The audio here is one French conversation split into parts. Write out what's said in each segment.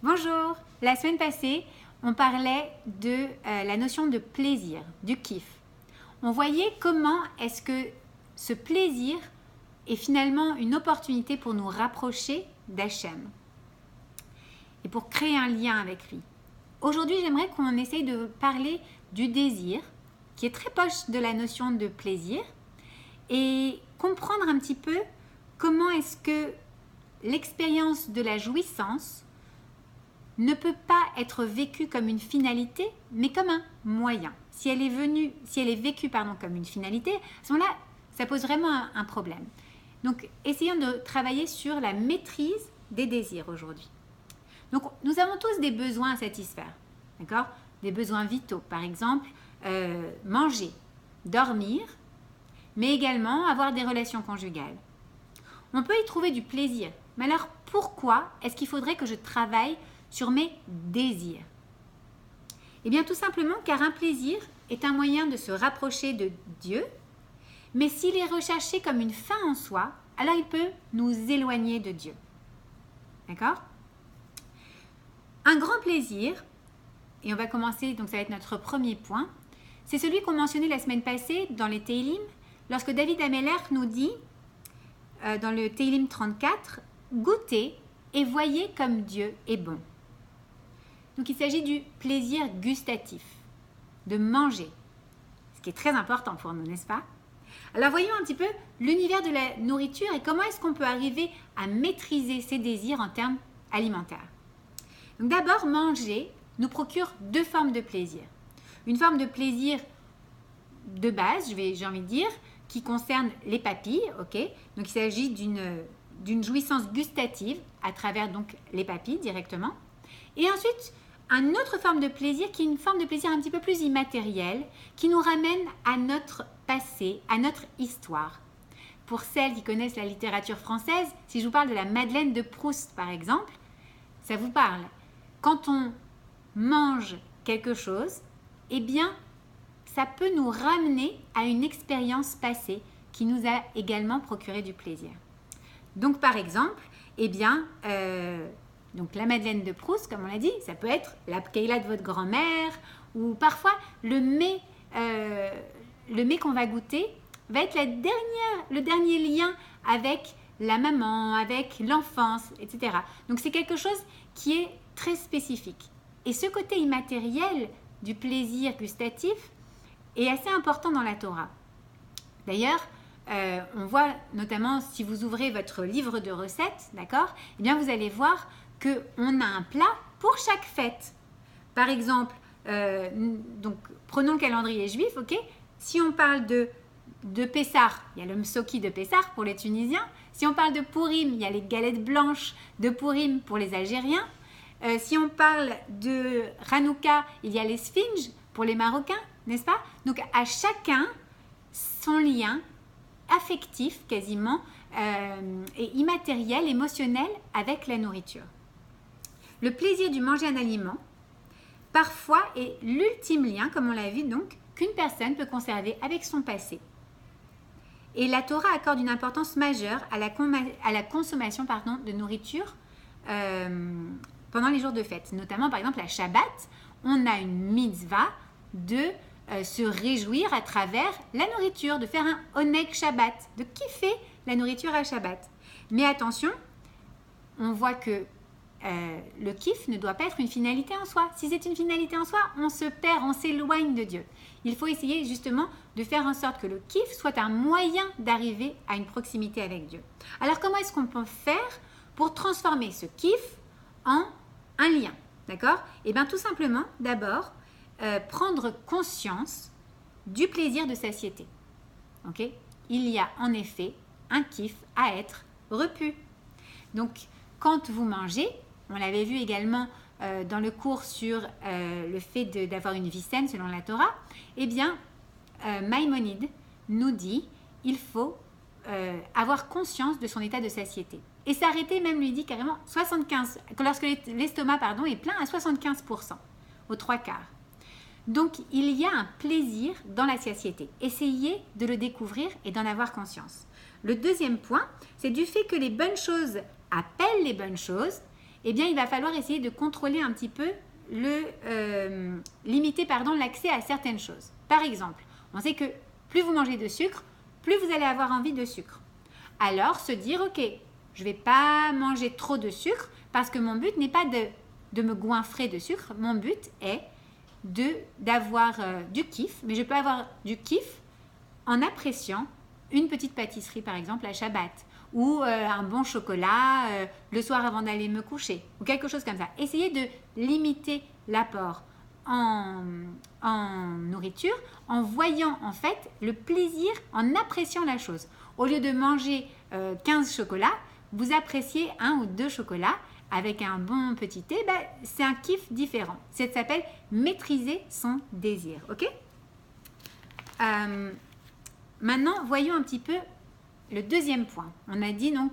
Bonjour, la semaine passée, on parlait de la notion de plaisir, du kiff. On voyait comment est-ce que ce plaisir est finalement une opportunité pour nous rapprocher d'Hachem et pour créer un lien avec lui. Aujourd'hui, j'aimerais qu'on essaye de parler du désir, qui est très proche de la notion de plaisir, et comprendre un petit peu comment est-ce que l'expérience de la jouissance ne peut pas être vécue comme une finalité, mais comme un moyen. Si elle est vécue comme une finalité, à ce moment-là, ça pose vraiment un problème. Donc, essayons de travailler sur la maîtrise des désirs aujourd'hui. Donc, nous avons tous des besoins à satisfaire, d'accord ? Des besoins vitaux, par exemple, manger, dormir, mais également avoir des relations conjugales. On peut y trouver du plaisir, mais alors pourquoi est-ce qu'il faudrait que je travaille sur mes désirs? Eh bien, tout simplement car un plaisir est un moyen de se rapprocher de Dieu, mais s'il est recherché comme une fin en soi, alors il peut nous éloigner de Dieu. D'accord ? Un grand plaisir, et on va commencer, donc ça va être notre premier point, c'est celui qu'on mentionnait la semaine passée dans les Teilim, lorsque David Amelech nous dit, dans le Teilim 34, « Goûtez et voyez comme Dieu est bon ». Donc il s'agit du plaisir gustatif, de manger, ce qui est très important pour nous, n'est-ce pas? Alors voyons un petit peu l'univers de la nourriture et comment est-ce qu'on peut arriver à maîtriser ses désirs en termes alimentaires. Donc d'abord, manger nous procure deux formes de plaisir. Une forme de plaisir de base, j'ai envie de dire, qui concerne les papilles, ok? Donc il s'agit d'une jouissance gustative à travers donc les papilles directement. Et ensuite, une autre forme de plaisir qui est une forme de plaisir un petit peu plus immatérielle, qui nous ramène à notre passé, à notre histoire. Pour celles qui connaissent la littérature française, si je vous parle de la Madeleine de Proust par exemple, ça vous parle. Quand on mange quelque chose, eh bien, ça peut nous ramener à une expérience passée qui nous a également procuré du plaisir. Donc par exemple, eh bien, donc la Madeleine de Proust, comme on l'a dit, ça peut être la pkeila de votre grand-mère ou parfois le mets qu'on va goûter va être le dernier lien avec la maman, avec l'enfance, etc. Donc c'est quelque chose qui est très spécifique. Et ce côté immatériel du plaisir gustatif est assez important dans la Torah. D'ailleurs, on voit notamment si vous ouvrez votre livre de recettes, d'accord ? Eh bien vous allez voir qu'on a un plat pour chaque fête. Par exemple, donc, prenons le calendrier juif, ok ? Si on parle de Pessah, il y a le msoki de Pessah pour les Tunisiens. Si on parle de Purim, il y a les galettes blanches de Purim pour les Algériens. Si on parle de Hanouka, il y a les sphinges pour les Marocains, n'est-ce pas ? Donc, à chacun, son lien affectif quasiment et immatériel, émotionnel avec la nourriture. Le plaisir du manger un aliment, parfois, est l'ultime lien, comme on l'a vu donc, qu'une personne peut conserver avec son passé. Et la Torah accorde une importance majeure à la consommation de nourriture pendant les jours de fête. Notamment, par exemple, à Shabbat, on a une mitzvah de se réjouir à travers la nourriture, de faire un oneg Shabbat, de kiffer la nourriture à Shabbat. Mais attention, on voit que le kiff ne doit pas être une finalité en soi. Si c'est une finalité en soi, on se perd, on s'éloigne de Dieu. Il faut essayer justement de faire en sorte que le kiff soit un moyen d'arriver à une proximité avec Dieu. Alors comment est-ce qu'on peut faire pour transformer ce kiff en un lien? D'accord? Eh bien tout simplement, d'abord, prendre conscience du plaisir de satiété. Ok? Il y a en effet un kiff à être repu. Donc quand vous mangez, on l'avait vu également dans le cours sur le fait d'avoir une vie saine selon la Torah, eh bien, Maïmonide nous dit il faut avoir conscience de son état de satiété. Et s'arrêter même lui dit carrément 75, lorsque l'estomac est plein à 75%, aux 3/4. Donc, il y a un plaisir dans la satiété. Essayez de le découvrir et d'en avoir conscience. Le deuxième point, c'est du fait que les bonnes choses appellent les bonnes choses, eh bien, il va falloir essayer de contrôler un petit peu limiter l'accès à certaines choses. Par exemple, on sait que plus vous mangez de sucre, plus vous allez avoir envie de sucre. Alors, se dire, ok, je ne vais pas manger trop de sucre parce que mon but n'est pas de me goinfrer de sucre. Mon but est d'avoir du kiff, mais je peux avoir du kiff en appréciant une petite pâtisserie, par exemple, à Shabbat, ou un bon chocolat le soir avant d'aller me coucher, ou quelque chose comme ça. Essayez de limiter l'apport en nourriture en voyant en fait le plaisir, en appréciant la chose. Au lieu de manger 15 chocolats, vous appréciez 1 ou 2 chocolats avec un bon petit thé, c'est un kiff différent. Ça s'appelle maîtriser son désir. Ok? Maintenant, voyons un petit peu le deuxième point. On a dit donc,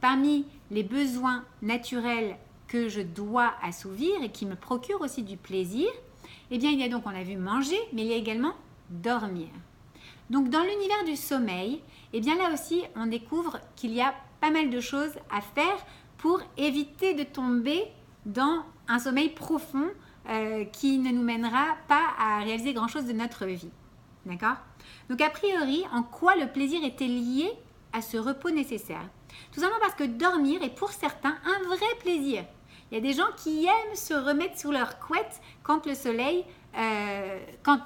parmi les besoins naturels que je dois assouvir et qui me procurent aussi du plaisir, eh bien, il y a donc, on a vu manger, mais il y a également dormir. Donc, dans l'univers du sommeil, eh bien là aussi, on découvre qu'il y a pas mal de choses à faire pour éviter de tomber dans un sommeil profond qui ne nous mènera pas à réaliser grand-chose de notre vie. D'accord? Donc, a priori, en quoi le plaisir était lié à ce repos nécessaire? Tout simplement parce que dormir est pour certains un vrai plaisir. Il y a des gens qui aiment se remettre sous leur couette quand le soleil, quand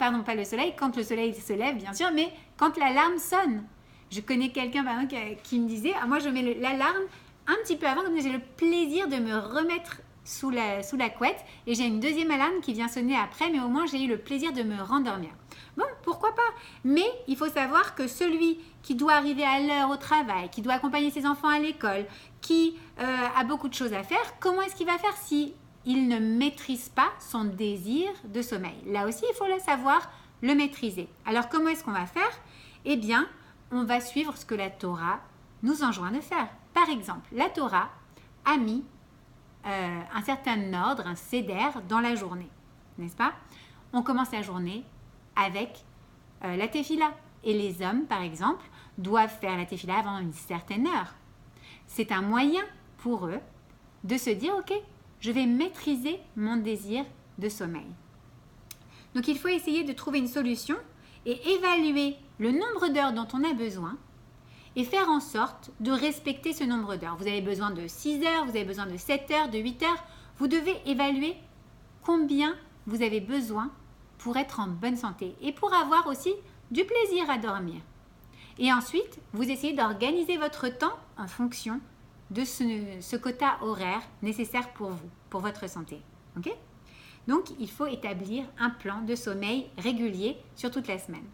le soleil se lève, bien sûr, mais quand l'alarme sonne. Je connais quelqu'un par exemple qui me disait, moi je mets l'alarme un petit peu avant, comme j'ai le plaisir de me remettre sous la couette, et j'ai une deuxième alarme qui vient sonner après, mais au moins j'ai eu le plaisir de me rendormir. Bon, pourquoi pas? Mais il faut savoir que celui qui doit arriver à l'heure au travail, qui doit accompagner ses enfants à l'école, qui a beaucoup de choses à faire, comment est-ce qu'il va faire si il ne maîtrise pas son désir de sommeil? Là aussi, il faut le savoir, le maîtriser. Alors, comment est-ce qu'on va faire? Eh bien, on va suivre ce que la Torah nous enjoint de faire. Par exemple, la Torah a mis un certain ordre, un seder dans la journée, n'est-ce pas? On commence la journée avec la tefila. Et les hommes, par exemple, doivent faire la tefila avant une certaine heure. C'est un moyen pour eux de se dire, ok, je vais maîtriser mon désir de sommeil. Donc, il faut essayer de trouver une solution et évaluer le nombre d'heures dont on a besoin et faire en sorte de respecter ce nombre d'heures. Vous avez besoin de 6 heures, vous avez besoin de 7 heures, de 8 heures. Vous devez évaluer combien vous avez besoin pour être en bonne santé et pour avoir aussi du plaisir à dormir. Et ensuite, vous essayez d'organiser votre temps en fonction de ce quota horaire nécessaire pour vous, pour votre santé. Okay? Donc, il faut établir un plan de sommeil régulier sur toute la semaine.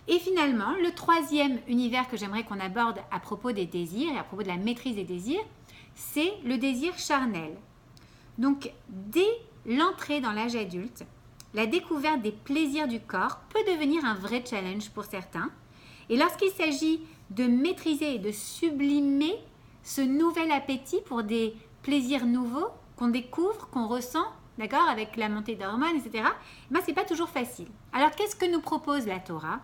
Et finalement, le troisième univers que j'aimerais qu'on aborde à propos des désirs et à propos de la maîtrise des désirs, c'est le désir charnel. Donc, dès l'entrée dans l'âge adulte, la découverte des plaisirs du corps peut devenir un vrai challenge pour certains. Et lorsqu'il s'agit de maîtriser et de sublimer ce nouvel appétit pour des plaisirs nouveaux qu'on découvre, qu'on ressent, d'accord, avec la montée d'hormones, etc., ce n'est pas toujours facile. Alors, qu'est-ce que nous propose la Torah?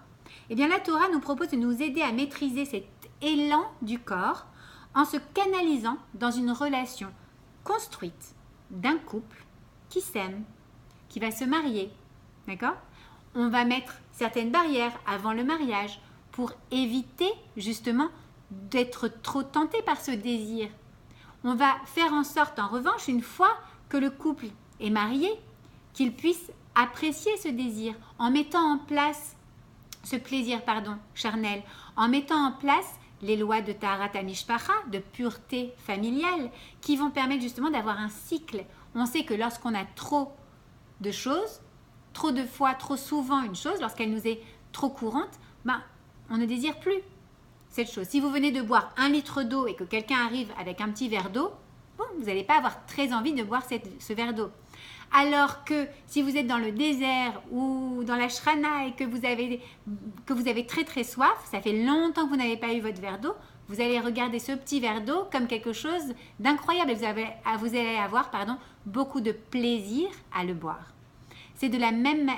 Eh bien, la Torah nous propose de nous aider à maîtriser cet élan du corps en se canalisant dans une relation construite d'un couple qui s'aime, qui va se marier, d'accord? On va mettre certaines barrières avant le mariage pour éviter justement d'être trop tenté par ce désir. On va faire en sorte, en revanche, une fois que le couple est marié, qu'il puisse apprécier ce désir en mettant en place ce plaisir, charnel, en mettant en place les lois de Taharat HaMishpacha, de pureté familiale, qui vont permettre justement d'avoir un cycle. On sait que lorsqu'on a trop de choses, trop de fois, trop souvent une chose, lorsqu'elle nous est trop courante, on ne désire plus cette chose. Si vous venez de boire 1 litre d'eau et que quelqu'un arrive avec un petit verre d'eau, vous n'allez pas avoir très envie de boire ce verre d'eau. Alors que si vous êtes dans le désert ou dans la shrana et que vous avez très très soif, ça fait longtemps que vous n'avez pas eu votre verre d'eau, vous allez regarder ce petit verre d'eau comme quelque chose d'incroyable et vous allez avoir beaucoup de plaisir à le boire. C'est la même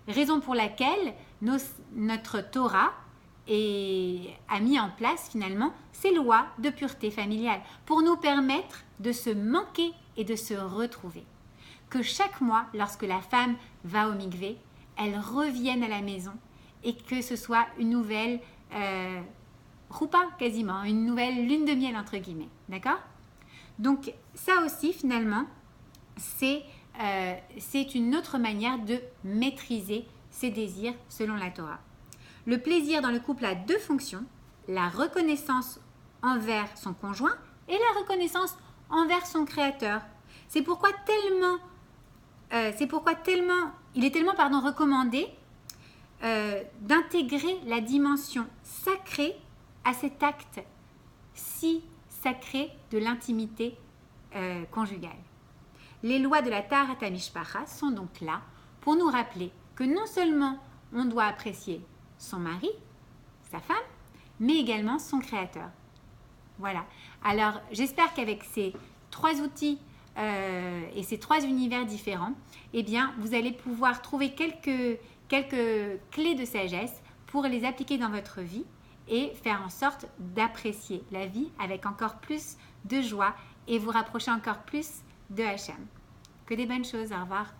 raison pour laquelle notre Torah a mis en place finalement ces lois de pureté familiale pour nous permettre de se manquer et de se retrouver. Que chaque mois, lorsque la femme va au mikvé, elle revienne à la maison et que ce soit une nouvelle roupa quasiment, une nouvelle lune de miel entre guillemets, d'accord? Donc ça aussi finalement, c'est une autre manière de maîtriser ses désirs selon la Torah. Le plaisir dans le couple a deux fonctions, la reconnaissance envers son conjoint et la reconnaissance envers son créateur. C'est pourquoi il est tellement recommandé d'intégrer la dimension sacrée à cet acte si sacré de l'intimité conjugale. Les lois de la Taharat HaMishpacha sont donc là pour nous rappeler que non seulement on doit apprécier son mari, sa femme, mais également son créateur. Voilà. Alors, j'espère qu'avec ces trois outils et ces trois univers différents, eh bien, vous allez pouvoir trouver quelques clés de sagesse pour les appliquer dans votre vie et faire en sorte d'apprécier la vie avec encore plus de joie et vous rapprocher encore plus de Hachem. Que des bonnes choses. Au revoir.